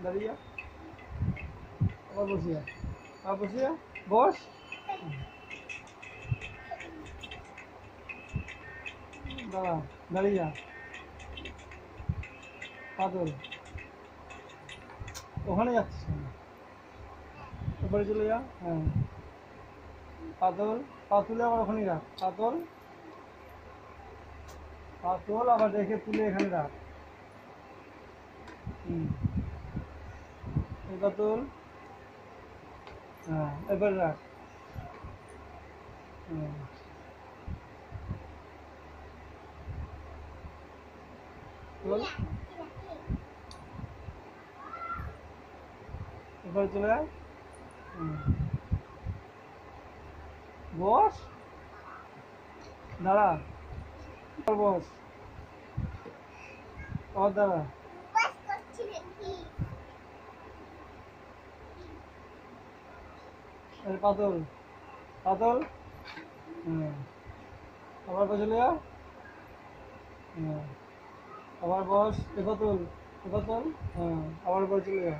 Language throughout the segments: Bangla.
দাঁড়িয়ে আবার বসিয়া আবার বসিয়া বস দাঁড়া দাঁড়িয়ে পাতল ওখানে যাচ্ছিস কেন এবারে চলে যা হ্যাঁ পাতল পা তুলে আবার ওখানে রাখ পাতল পাতল আবার রেখে তুলে এখানে রাখ এই পাতল হ্যাঁ এবার রাখ বল এবার চলে আয় বস দাঁড়া বস আবার দাঁড়া পাতল পাতল আবার চলে যা আবার বস এ পাতল আবার চলে যা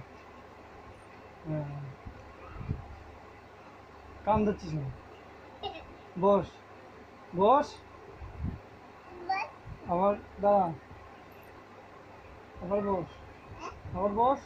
কান ধরছিস না বস বস আবার দাঁড়া আবার বস